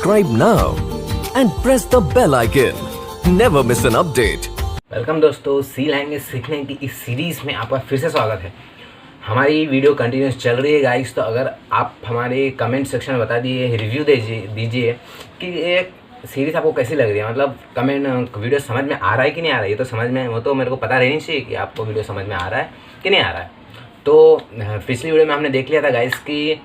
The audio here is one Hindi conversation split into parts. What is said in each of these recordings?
Subscribe now and press the bell icon. Never miss an update. Welcome दोस्तों, सी लैंग्वेज सीखने की इस सीरीज़ में आपका फिर से स्वागत है। हमारी वीडियो कंटिन्यूस चल रही है गाइस, तो अगर आप हमारे कमेंट सेक्शन में बता रिव्यू दीजिए कि ये सीरीज़ आपको कैसी लग रही है। मतलब कमेंट वीडियो समझ में आ रहा है कि नहीं आ रहा है, ये तो समझ में वो तो मेरे को पता रहनी चाहिए कि आपको वीडियो समझ में आ रहा है कि नहीं आ रहा है। तो पिछली वीडियो में हमने देख लिया था गाइस कि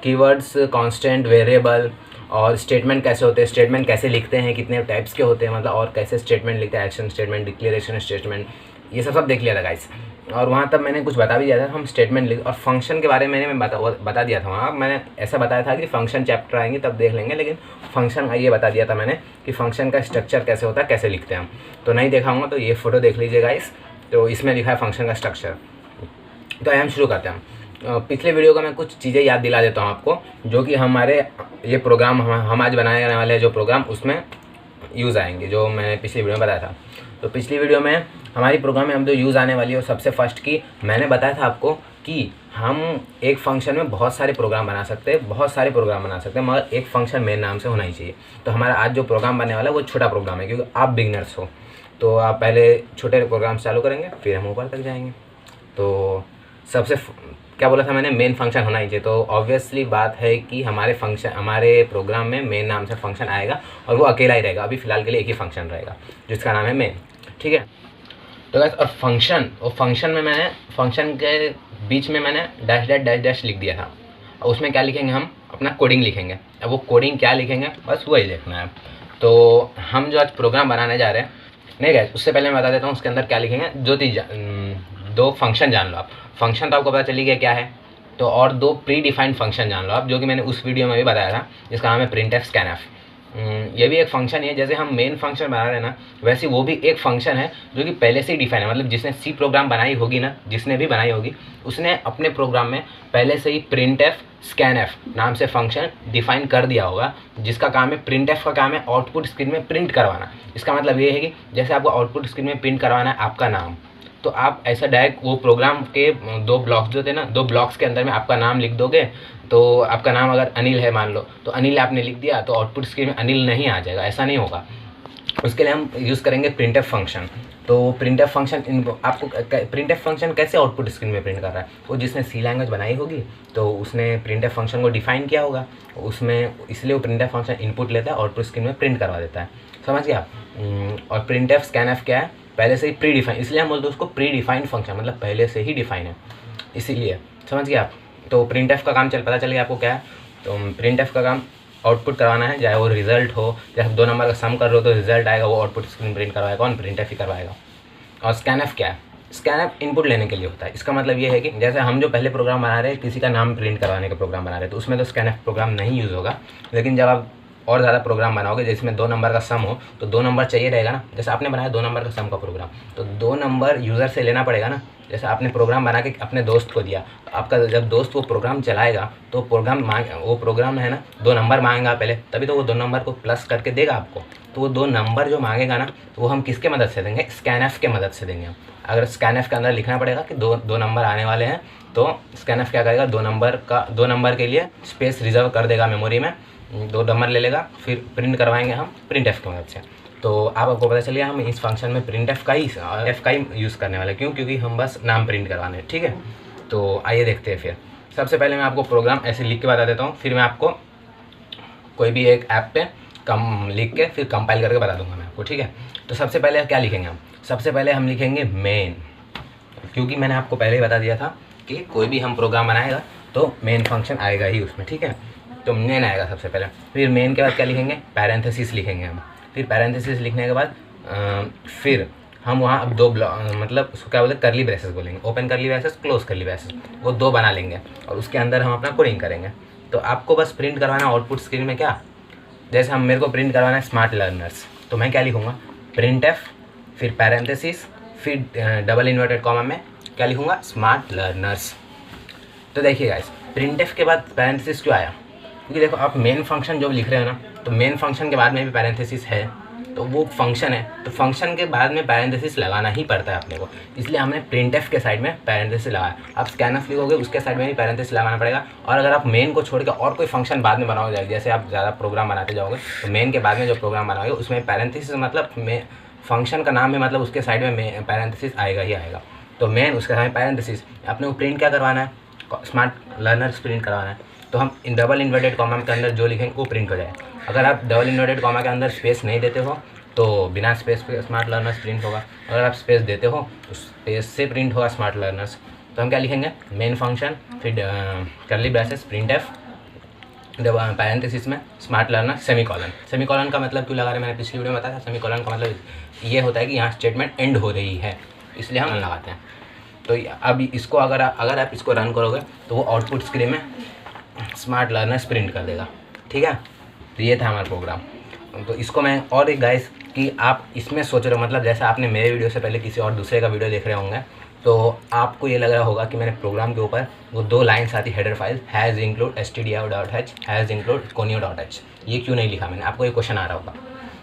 कीवर्ड्स, कांस्टेंट, वेरिएबल और स्टेटमेंट कैसे होते हैं, स्टेटमेंट कैसे लिखते हैं, कितने टाइप्स के होते हैं, मतलब और कैसे स्टेटमेंट लिखते हैं, एक्शन स्टेटमेंट, डिक्लेरेशन स्टेटमेंट, ये सब देख लिया था गाइस। और वहाँ तब मैंने कुछ बता भी दिया था, हम स्टेटमेंट लिख और फंक्शन के बारे में मैंने बता दिया था। वहाँ मैंने ऐसा बताया था कि फंक्शन चैप्टर आएंगे तब देख लेंगे, लेकिन फंक्शन ये बता दिया था मैंने कि फंक्शन का स्ट्रक्चर कैसे होता है, कैसे लिखते हैं हम। तो नहीं देखा होगा तो ये फोटो देख लीजिए गाइस, तो इसमें लिखा है फंक्शन का स्ट्रक्चर। तो हम शुरू करते हैं। पिछले वीडियो का मैं कुछ चीज़ें याद दिला देता हूँ आपको, जो कि हमारे ये प्रोग्राम हम आज बनाने वाले जो प्रोग्राम उसमें यूज़ आएंगे, जो मैंने पिछली वीडियो में बताया था। तो पिछली वीडियो में हमारी प्रोग्राम में हम जो यूज़ आने वाली है, सबसे फर्स्ट की मैंने बताया था आपको कि हम एक फंक्शन में बहुत सारे प्रोग्राम बना सकते हैं, मगर एक फंक्शन मेन नाम से होना ही चाहिए। तो हमारा आज जो प्रोग्राम बनने वाला है वो छोटा प्रोग्राम है, क्योंकि आप बिगनर्स हो तो आप पहले छोटे प्रोग्राम चालू करेंगे, फिर हम ऊपर तक जाएंगे। तो सबसे क्या बोला था मैंने, मेन फंक्शन होना ही चाहिए। तो ऑब्वियसली बात है कि हमारे प्रोग्राम में मेन नाम से फंक्शन आएगा और वो अकेला ही रहेगा। अभी फ़िलहाल के लिए एक ही फंक्शन रहेगा जिसका नाम है मेन, ठीक है। तो गाइस, और फंक्शन में मैंने फंक्शन के बीच में मैंने डैश लिख दिया था। और उसमें क्या लिखेंगे, हम अपना कोडिंग लिखेंगे। अब वो कोडिंग क्या लिखेंगे बस वही देखना है। तो हम जो आज प्रोग्राम बनाने जा रहे हैं, नहीं गाइस, उससे पहले मैं बता देता हूँ उसके अंदर क्या लिखेंगे। दो फंक्शन जान लो आप। फंक्शन तो आपको पता चली गया क्या है, तो और दो प्री डिफाइंड फंक्शन जान लो आप, जो कि मैंने उस वीडियो में भी बताया था, जिसका नाम है printf scanf। ये भी एक फंक्शन है। जैसे हम मेन फंक्शन बना रहे हैं ना, वैसे वो भी एक फंक्शन है जो कि पहले से ही डिफाइन है। मतलब जिसने सी प्रोग्राम बनाई होगी ना, जिसने भी बनाई होगी, उसने अपने प्रोग्राम में पहले से ही printf scanf नाम से फंक्शन डिफाइन कर दिया होगा, जिसका काम है, printf का काम है आउटपुट स्क्रीन में प्रिंट करवाना। इसका मतलब ये है कि जैसे आपको आउटपुट स्क्रीन में प्रिंट करवाना है आपका नाम, तो आप ऐसा डायरेक्ट वो प्रोग्राम के दो ब्लॉक्स जो थे ना, दो ब्लॉक्स के अंदर में आपका नाम लिख दोगे। तो आपका नाम अगर अनिल है मान लो, तो अनिल आपने लिख दिया, तो आउटपुट स्क्रीन में अनिल नहीं आ जाएगा, ऐसा नहीं होगा। उसके लिए हम यूज़ करेंगे printf फंक्शन। तो printf फंक्शन आपको printf फंक्शन कैसे आउटपुट स्क्रीन में प्रिंट कर रहा है, वो जिसने सी लैंग्वेज बनाई होगी तो उसने printf फंक्शन को डिफाइन किया होगा उसमें, इसलिए वो printf फंक्शन इनपुट लेता है, आउटपुट स्क्रीन में प्रिंट करवा देता है। समझ गया आप। और printf scanf क्या है, पहले से ही प्री डिफाइन, इसलिए हम बोलते हैं उसको प्री डिफाइंड फंक्शन, मतलब पहले से ही डिफाइन है, इसीलिए। समझ गए आप। तो printf का काम पता चल गया आपको क्या है। तो printf का काम आउटपुट करवाना है, चाहे वो रिजल्ट हो, जैसे 2 नंबर का सम कर रहे हो तो रिजल्ट आएगा, वो आउटपुट स्क्रीन प्रिंट करवाएगा, कौन, printf ही करवाएगा। और scanf क्या है, scanf इनपुट लेने के लिए होता है। इसका मतलब ये है कि जैसे हम जो पहले प्रोग्राम बना रहे हैं, किसी का नाम प्रिंट करवाने का प्रोग्राम बना रहे हैं, तो उसमें तो scanf प्रोग्राम नहीं यूज़ होगा। लेकिन जब आप और ज़्यादा प्रोग्राम बनाओगे जिसमें 2 नंबर का सम हो, तो 2 नंबर चाहिए रहेगा ना। जैसे आपने बनाया 2 नंबर का सम का प्रोग्राम, तो 2 नंबर यूज़र से लेना पड़ेगा ना। जैसे आपने प्रोग्राम बना के अपने दोस्त को दिया, तो आपका जब दोस्त वो प्रोग्राम चलाएगा तो वो प्रोग्राम है ना, 2 नंबर मांगेगा पहले, तभी तो वो 2 नंबर को प्लस करके देगा आपको। तो वो 2 नंबर जो मांगेगा ना, तो वो हम किसके मदद से देंगे, scanf के मदद से देंगे। अगर scanf के अंदर लिखना पड़ेगा कि दो नंबर आने वाले हैं, तो scanf क्या करेगा, 2 नंबर के लिए स्पेस रिजर्व कर देगा मेमोरी में, 2 नंबर ले लेगा, फिर प्रिंट करवाएंगे हम printf की मदद से। तो आपको पता चलिए हम इस फंक्शन में printf का ही यूज़ करने वाले, क्योंकि हम बस नाम प्रिंट करवाने, ठीक है। तो आइए देखते हैं। फिर सबसे पहले मैं आपको प्रोग्राम ऐसे लिख के बता देता हूँ, फिर मैं आपको कोई भी एक ऐप पे लिख के फिर कंपाइल करके बता दूंगा मैं आपको, ठीक है। तो सबसे पहले क्या लिखेंगे हम, सबसे पहले हम लिखेंगे मेन, क्योंकि मैंने आपको पहले ही बता दिया था कि कोई भी हम प्रोग्राम बनाएगा तो मेन फंक्शन आएगा ही उसमें, ठीक है। तो मेन आएगा सबसे पहले, फिर मेन के बाद क्या लिखेंगे, पैरेंथेसिस लिखेंगे हम। फिर पैरेंथेसिस लिखने के बाद फिर हम वहाँ अब 2 मतलब उसको क्या बोलते हैं, करली ब्रेसेस बोलेंगे, ओपन करली ब्रेसेस, क्लोज करली ब्रेसेस, वो 2 बना लेंगे और उसके अंदर हम अपना कोडिंग करेंगे। तो आपको बस प्रिंट करवाना आउटपुट स्क्रीन में क्या, जैसे मेरे को प्रिंट करवाना है स्मार्ट लर्नर्स, तो मैं क्या लिखूँगा, printf, फिर पैरेंथेसिस, फिर डबल इन्वर्टेड कॉमा में क्या लिखूँगा, स्मार्ट लर्नर्स। तो देखिए गाइस, printf के बाद पैरेंथेसिस क्यों आया, क्योंकि देखो आप मेन फंक्शन जो लिख रहे हो ना, तो मेन फंक्शन के बाद में भी पैरेंथेसिस है, तो वो फंक्शन है, तो फंक्शन के बाद में पैरेंथेसिस लगाना ही पड़ता है अपने को, इसलिए हमने प्रिंटफ के साइड में पैरेंथेसिस लगाया। आप स्कैनफ लिखोगे उसके साइड में भी पैरेंथेसिस लगाना पड़ेगा। और अगर आप मेन को छोड़ के और कोई फंक्शन बाद में बनाओगे, जैसे आप ज़्यादा प्रोग्राम बनाते जाओगे तो मेन के बाद में जो प्रोग्राम बनाओगे उसमें पैरेंथेसिस मतलब फंक्शन का नाम है, मतलब उसके साइड में पैरेंथेसिस आएगा ही आएगा। तो मेन उसके साइड में पैरेंथेसिस, अपने को प्रिंट क्या करवाना है, स्मार्ट लर्नर्स प्रिंट करवाना है। तो हम इन डबल इन्वर्टेड कॉमा के अंदर जो लिखेंगे वो प्रिंट हो जाए। अगर आप डबल इन्वर्टेड कॉमा के अंदर स्पेस नहीं देते हो तो बिना स्पेस पे स्मार्ट लर्नर्स प्रिंट होगा। अगर आप स्पेस देते हो तो स्पेस से प्रिंट होगा स्मार्ट लर्नर्स। तो हम क्या लिखेंगे, मेन फंक्शन, फिर curly braces print F, parenthesis में स्मार्ट लर्नर सेमीकॉलन। सेमीकॉलन का मतलब क्यों लगा रहे हैं, मैंने पिछली वीडियो में बताया था। सेमीकॉलन का मतलब ये होता है कि यहाँ स्टेटमेंट एंड हो रही है, इसलिए हम लगाते हैं। तो अब इसको अगर आप इसको रन करोगे तो वो आउटपुट स्क्रीन में स्मार्ट लर्नर्स प्रिंट कर देगा। ठीक है, तो ये था हमारा प्रोग्राम। तो इसको मैं और एक गाइस कि आप इसमें सोच रहे हो, मतलब जैसे आपने मेरे वीडियो से पहले किसी और दूसरे का वीडियो देख रहे होंगे तो आपको ये लग रहा होगा कि मैंने प्रोग्राम के ऊपर वो 2 लाइन्स आती header file has include stdio.h has include conio.h, ये क्यों नहीं लिखा मैंने, आपको ये क्वेश्चन आ रहा होगा।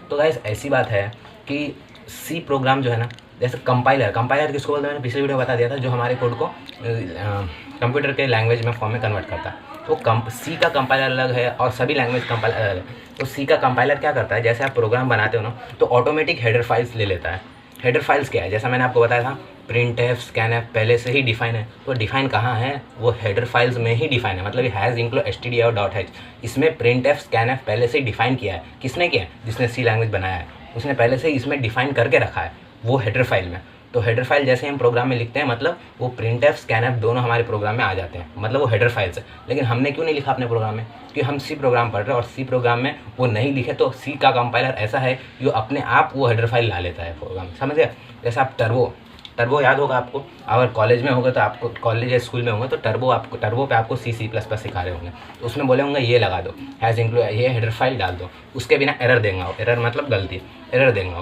तो गाइस ऐसी बात है कि सी प्रोग्राम जो है ना, जैसे कंपाइलर किसको बोलते हैं, मैंने पिछले वीडियो बता दिया था, जो हमारे कोड को कंप्यूटर के लैंग्वेज में फॉर्म में कन्वर्ट करता है। तो सी का कंपाइलर अलग है और सभी लैंग्वेज कंपाइलर अलग है। तो सी का कंपाइलर क्या करता है, जैसे आप प्रोग्राम बनाते हो ना तो ऑटोमेटिक हेडर फाइल्स ले लेता है। हेडर फाइल्स क्या है, जैसा मैंने आपको बताया था प्रिंट एफ स्कैनएफ पहले से ही डिफाइन है। तो डिफाइन कहाँ है, वो हेडर फाइल्स में ही डिफाइन है, मतलब हैज़ इंक्लूड stdio.h, इसमें प्रिंट एफ स्कैनएफ पहले से ही डिफाइन किया है। किसने किया है, जिसने सी लैंग्वेज बनाया है, उसने पहले से ही इसमें डिफाइन करके रखा है वो हेडर फाइल में। तो हेडर फाइल जैसे हम प्रोग्राम में लिखते हैं, मतलब वो प्रिंट एफ स्कैनएफ दोनों हमारे प्रोग्राम में आ जाते हैं, मतलब वो हेडर फाइल्स है। लेकिन हमने क्यों नहीं लिखा अपने प्रोग्राम में, क्योंकि हम सी प्रोग्राम पढ़ रहे हैं और सी प्रोग्राम में वो नहीं लिखे। तो सी का कंपाइलर ऐसा है कि वो अपने आप वो हेडर फाइल ला लेता है प्रोग्राम, समझ गए। जैसे आप टर्बो याद होगा आपको, अगर कॉलेज में होगा तो आपको, कॉलेज या स्कूल में होगा तो टर्बो पे आपको सी प्लस सिखा रहे होंगे, तो उसमें बोले होंगे ये लगा दो, हैज़ इंक्लूड ये हेडर फाइल डाल दो, उसके बिना एरर देंगे वो, एरर मतलब गलती, एरर देंगे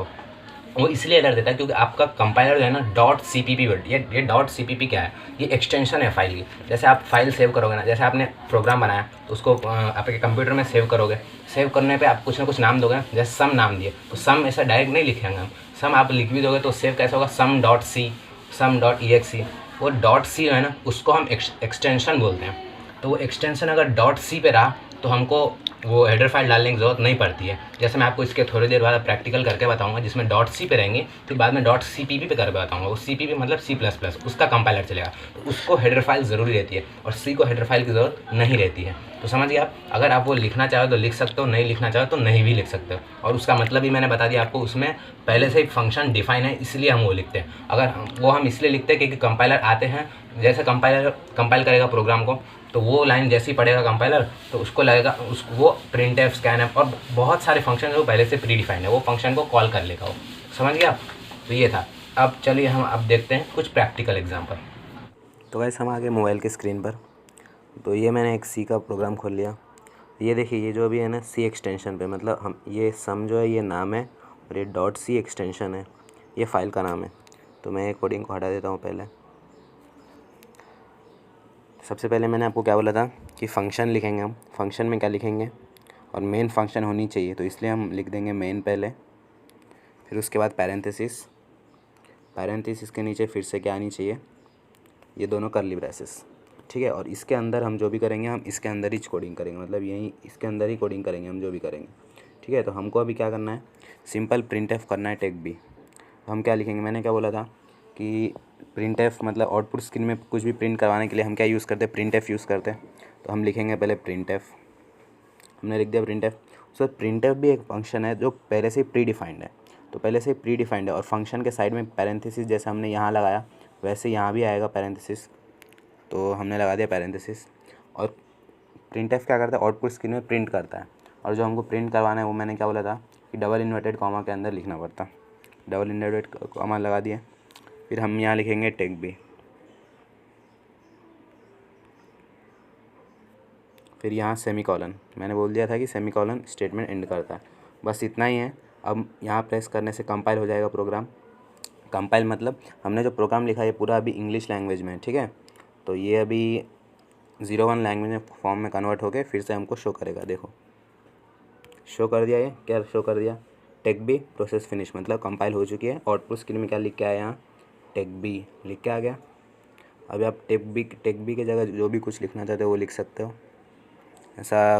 वो इसलिए एरर देता है क्योंकि आपका कंपाइलर जो है ना .cpp वर्ड, ये .cpp क्या है, ये एक्सटेंशन है फाइल की। जैसे आप फाइल सेव करोगे ना, जैसे आपने प्रोग्राम बनाया तो उसको आपके कंप्यूटर में सेव करोगे, सेव करने पे आप कुछ ना कुछ नाम दोगे ना, जैसे सम नाम दिए तो सम ऐसा डायरेक्ट नहीं लिखेंगे हम, सम आप लिख भी दोगे तो सेव कैसे होगा, sum.c, sum.exe। वो .c है ना, उसको हम एक्सटेंशन बोलते हैं। तो वो एक्सटेंशन अगर .c पे रहा तो हमको वो हेडर फाइल डालने की ज़रूरत नहीं पड़ती है। जैसे मैं आपको इसके थोड़ी देर बाद प्रैक्टिकल करके बताऊंगा जिसमें .c पे रहेंगे, फिर बाद में .cpp पे करके बताऊंगा। वो cpp मतलब C++, उसका कंपाइलर चलेगा, तो उसको हेडर फाइल ज़रूरी रहती है और C को हेडर फाइल की ज़रूरत नहीं रहती है। तो समझिए आप, अगर आप वो लिखना चाहो तो लिख सकते हो, नहीं लिखना चाहो तो नहीं भी लिख सकते हो। और उसका मतलब भी मैंने बता दिया आपको, उसमें पहले से ही फंक्शन डिफाइन है, इसलिए हम वो लिखते हैं। अगर वो हम इसलिए लिखते हैं क्योंकि कंपाइलर आते हैं, जैसे कंपाइल करेगा प्रोग्राम को तो वो लाइन जैसी पढ़ेगा कंपाइलर तो उसको लगेगा वो प्रिंट एफ स्कैनएफ और बहुत सारे फंक्शन जो पहले से प्री डिफाइंड है, वो फंक्शन को कॉल कर लेगा वो, समझ गया आप। तो ये था। अब चलिए हम अब देखते हैं कुछ प्रैक्टिकल एग्जांपल। तो वैसे हम आ गए मोबाइल की स्क्रीन पर। तो ये मैंने एक सी का प्रोग्राम खोल लिया। ये देखिए, ये जो भी है ना सी एक्सटेंशन पे, मतलब हम ये सम जो है ये नाम है और ये .c एक्सटेंशन है, ये फाइल का नाम है। तो मैं कोडिंग को हटा देता हूँ। पहले सबसे पहले मैंने आपको क्या बोला था कि फ़ंक्शन लिखेंगे हम। फंक्शन में क्या लिखेंगे, और मेन फंक्शन होनी चाहिए, तो इसलिए हम लिख देंगे मेन पहले, फिर उसके बाद पैरेंथेसिस, पैरेंथेसिस के नीचे फिर से क्या आनी चाहिए, ये दोनों कर्ली ब्रेसेस, ठीक है। और इसके अंदर हम जो भी करेंगे हम इसके अंदर ही कोडिंग करेंगे, मतलब यही इसके अंदर ही कोडिंग करेंगे हम जो भी करेंगे, ठीक है। तो हमको अभी क्या करना है, सिंपल प्रिंट एफ करना है टेक बी। तो हम क्या लिखेंगे, मैंने क्या बोला था कि प्रिंट एफ मतलब आउटपुट स्क्रीन में कुछ भी प्रिंट करवाने के लिए हम क्या यूज़ करते हैं, प्रिंट एफ यूज़ करते हैं। तो हम लिखेंगे पहले प्रिंट एफ, हमने लिख दिया print F. So print F भी एक फंक्शन है जो पहले से ही प्री डिफाइंड है, तो पहले से ही प्री डिफाइंड है। और फंक्शन के साइड में पैरेंथेसिस जैसे हमने यहाँ लगाया वैसे यहाँ भी आएगा पैरेंथेसिस, तो हमने लगा दिया पैरेंथेसिस। और प्रिंट एफ क्या करता है, आउटपुट स्क्रीन में प्रिंट करता है, और जो हमको प्रिंट करवाना है वो मैंने क्या बोला था कि डबल इन्वर्टेड कॉमा के अंदर लिखना पड़ता। डबल इन्वर्टेड कॉमा लगा दिया, फिर हम यहाँ लिखेंगे टेक बी, फिर यहाँ सेमीकॉलन। मैंने बोल दिया था कि सेमीकॉलन स्टेटमेंट एंड करता है, बस इतना ही है। अब यहाँ प्रेस करने से कंपाइल हो जाएगा प्रोग्राम। कंपाइल मतलब हमने जो प्रोग्राम लिखा है ये पूरा अभी इंग्लिश लैंग्वेज में है, ठीक है। तो ये अभी 01 लैंग्वेज में फॉर्म में कन्वर्ट होके फिर से हमको शो करेगा। देखो शो कर दिया, ये क्या शो कर दिया, टेक बी प्रोसेस फिनिश, मतलब कंपाइल हो चुकी है। आउटपुट स्क्रीन में क्या लिख के आया यहाँ, टेक बी लिख के आ गया। अभी आप टेक बी की जगह जो भी कुछ लिखना चाहते हो वो लिख सकते हो। ऐसा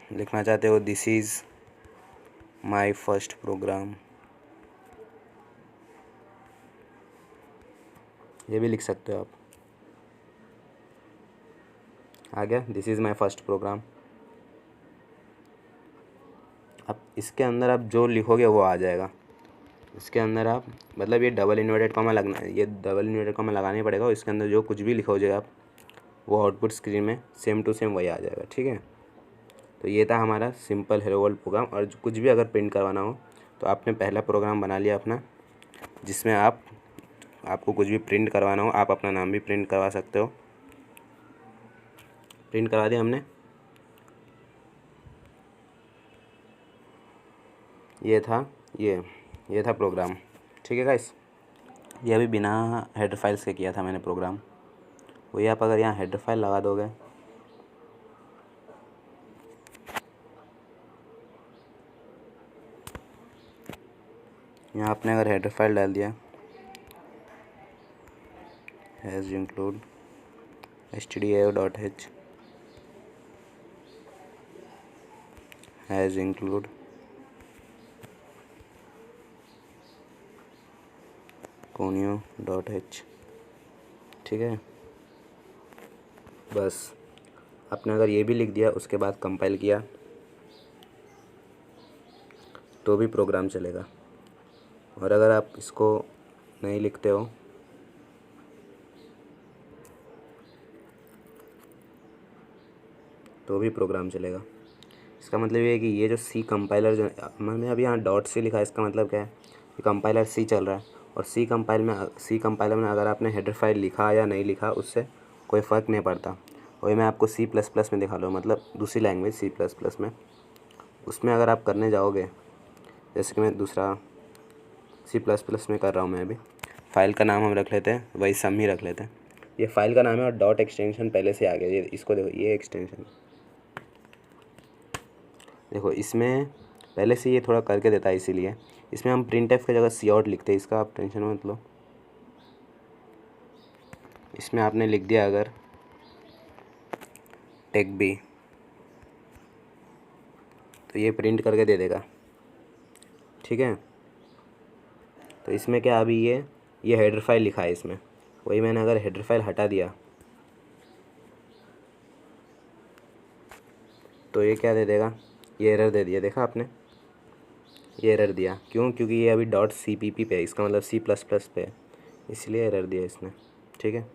लिखना चाहते हो this is my first program, ये भी लिख सकते हो आप। आ गया this is my first program. अब इसके अंदर आप जो लिखोगे वो आ जाएगा। इसके अंदर आप मतलब ये डबल इन्वर्टेड कॉमा लगाना ही पड़ेगा, और इसके अंदर जो कुछ भी लिखोगे आप वो आउटपुट स्क्रीन में सेम टू सेम वही आ जाएगा। ठीक है, तो ये था हमारा सिंपल हेलो वर्ल्ड प्रोग्राम। और कुछ भी अगर प्रिंट करवाना हो तो आपने पहला प्रोग्राम बना लिया अपना, जिसमें आपको कुछ भी प्रिंट करवाना हो, आप अपना नाम भी प्रिंट करवा सकते हो। प्रिंट करवा दिया हमने। ये था प्रोग्राम। ठीक है गाइस, ये अभी बिना हेडर फाइल्स के किया था मैंने प्रोग्राम। वही आप अगर यहाँ हेडर फाइल लगा दोगे, यहाँ आपने अगर हेडर फाइल डाल दिया has include stdio.h has include conio.h। ठीक है, बस आपने अगर ये भी लिख दिया, उसके बाद कंपाइल किया तो भी प्रोग्राम चलेगा। और अगर आप इसको नहीं लिखते हो तो भी प्रोग्राम चलेगा। इसका मतलब ये है कि ये जो सी कंपाइलर जो मैंने अभी यहाँ डॉट सी लिखा है, इसका मतलब क्या है कि कंपाइलर सी चल रहा है। और सी कंपाइलर में अगर आपने हेडर फाइल लिखा या नहीं लिखा उससे कोई फ़र्क नहीं पड़ता। वही मैं आपको C++ में दिखा लूँ, मतलब दूसरी लैंग्वेज C++ में, उसमें अगर आप करने जाओगे, जैसे कि मैं दूसरा C++ में कर रहा हूँ मैं अभी। फ़ाइल का नाम हम रख लेते हैं, वही सम ही रख लेते हैं। ये फ़ाइल का नाम है और डॉट एक्सटेंशन पहले से आ गया। ये इसको देखो, ये एक्सटेंशन देखो, इसमें पहले से ये थोड़ा करके देता है, इसीलिए इसमें हम printf की जगह cout लिखते हैं। इसका आप टेंशन मत लो। इसमें आपने लिख दिया अगर टेक बी, तो ये प्रिंट करके दे देगा। ठीक है, तो इसमें क्या अभी ये हेडर फाइल लिखा है इसमें, वही मैंने अगर हेडर फाइल हटा दिया तो ये क्या दे देगा, ये एरर दे दिया। देखा आपने, ये एरर दिया। क्यों? क्योंकि ये अभी .cpp पे है, इसका मतलब C++ पे है, इसलिए एरर दिया इसने। ठीक है।